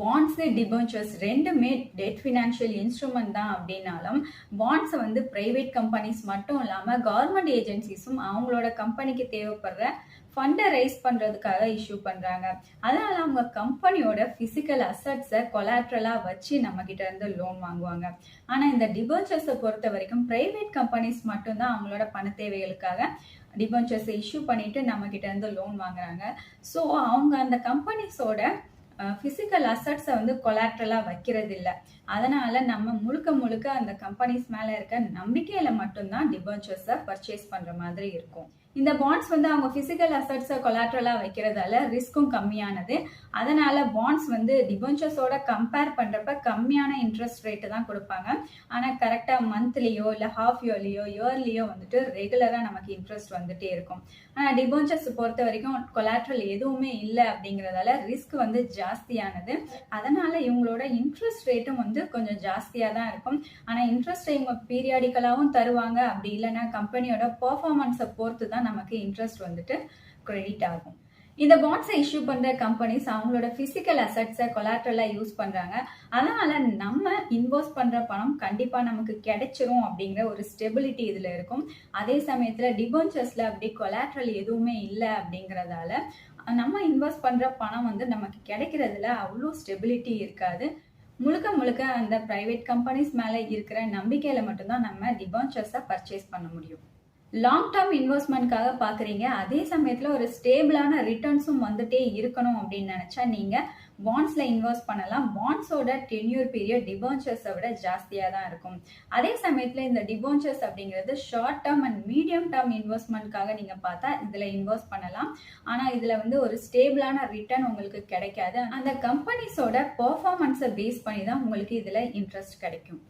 Bonds debentures ரெண்டுமே dead financial instrument தான் அப்படின்னாலும் பாண்ட்ஸை வந்து பிரைவேட் கம்பெனிஸ் மட்டும் இல்லாமல் கவர்மெண்ட் ஏஜென்சிஸும் அவங்களோட கம்பெனிக்கு தேவைப்படுற ஃபண்டை ரைஸ் பண்ணுறதுக்காக இஷ்யூ பண்ணுறாங்க. அதனால அவங்க கம்பெனியோட ஃபிசிக்கல் அசட்ஸை கொலாட்ரலாக வச்சு நம்ம கிட்ட இருந்து லோன் வாங்குவாங்க. ஆனால் இந்த டிபென்ச்சர்ஸை பொறுத்த வரைக்கும் பிரைவேட் கம்பெனிஸ் மட்டும்தான் அவங்களோட பண தேவைகளுக்காக டிபென்ச்சர்ஸை இஷ்யூ பண்ணிட்டு நம்ம கிட்ட இருந்து லோன் வாங்குறாங்க. ஸோ அவங்க அந்த கம்பெனிஸோட பிசிக்கல் அசட்ஸை வந்து கொலாட்ரலா வைக்கிறது இல்லை. அதனால நம்ம முழுக்க அந்த கம்பெனிஸ் மேல இருக்க நம்பிக்கையில மட்டும்தான் டிபென்ச்சர்ஸை பர்ச்சேஸ் பண்ற மாதிரி இருக்கும். இந்த பாண்ட்ஸ் வந்து அவங்க பிசிக்கல் அசட்ஸை கொலாட்ரலா வைக்கிறதால ரிஸ்க்கும் கம்மியானது. அதனால பாண்ட்ஸ் வந்து டிபென்ச்சர்ஸோட கம்பேர் பண்றப்ப கம்மியான இன்ட்ரெஸ்ட் ரேட்டு தான் கொடுப்பாங்க. ஆனா கரெக்டா மந்த்லியோ இல்ல ஹாஃப் இயர்லியோ இயர்லியோ வந்துட்டு ரெகுலரா நமக்கு இன்ட்ரெஸ்ட் வந்துட்டே இருக்கும். ஆனா டிபென்ச்சர்ஸ் பொறுத்த வரைக்கும் கொலாட்ரல் எதுவுமே இல்லை அப்படிங்கறதால ரிஸ்க் வந்து ஜாஸ்தியானது. அதனால இவங்களோட இன்ட்ரெஸ்ட் ரேட்டும் வந்து கொஞ்சம் ஜாஸ்தியா தான் இருக்கும். ஆனா இன்ட்ரெஸ்ட் இவங்க பீரியாடிக்கலாவும் தருவாங்க. அப்படி இல்லைன்னா கம்பெனியோட பெர்ஃபார்மன்ஸை பொறுத்து தான் நமக்கு இன்ட்ரெஸ்ட் வந்துட்டு கிரெடிட் ஆகும். இந்த பாண்ட்ஸை இஷ்யூ பண்ற கம்பெனிஸ் அவங்களோட பிசிக்கல் அசட்ஸை கொலாட்ரலா யூஸ் பண்றாங்க. அதனால நம்ம இன்வெஸ்ட் பண்ற பணம் கண்டிப்பா நமக்கு கிடைச்சிரும் அப்படிங்கிற ஒரு ஸ்டெபிலிட்டி இதுல இருக்கும். அதே சமயத்துல டிபென்ச்சர்ஸ்ல அப்படி கொலாட்ரல் எதுவுமே இல்லை அப்படிங்கறதால நம்ம இன்வெஸ்ட் பண்ற பணம் வந்து நமக்கு கிடைக்கிறதுல அவ்வளோ ஸ்டெபிலிட்டி இருக்காது. முழுக்க அந்த பிரைவேட் கம்பெனிஸ் மேல இருக்கிற நம்பிக்கையில மட்டும்தான் நம்ம டிபென்ச்சர்ஸை பர்ச்சேஸ் பண்ண முடியும். லாங் டேர்ம் இன்வெஸ்ட்மெண்ட்காக பாக்குறீங்க, அதே சமயத்துல ஒரு ஸ்டேபிளான ரிட்டர்ன்ஸும் வந்துட்டே இருக்கணும் அப்படின்னு நினைச்சா நீங்க பாண்ட்ஸ்ல இன்வெஸ்ட் பண்ணலாம். பாண்ட்ஸோட டென்யூர் பீரியட் டிபென்ச்சர்ஸை விட ஜாஸ்தியா தான் இருக்கும். அதே சமயத்துல இந்த டிபென்ச்சர்ஸ் அப்படிங்கிறது short term and medium term இன்வெஸ்ட்மெண்ட்காக நீங்க பார்த்தா இதுல இன்வெஸ்ட் பண்ணலாம். ஆனா இதுல வந்து ஒரு ஸ்டேபிளான ரிட்டர்ன் உங்களுக்கு கிடைக்காது. அந்த கம்பெனிஸோட பெர்ஃபார்மன்ஸை பேஸ் பண்ணி தான் உங்களுக்கு இதுல இன்ட்ரெஸ்ட் கிடைக்கும்.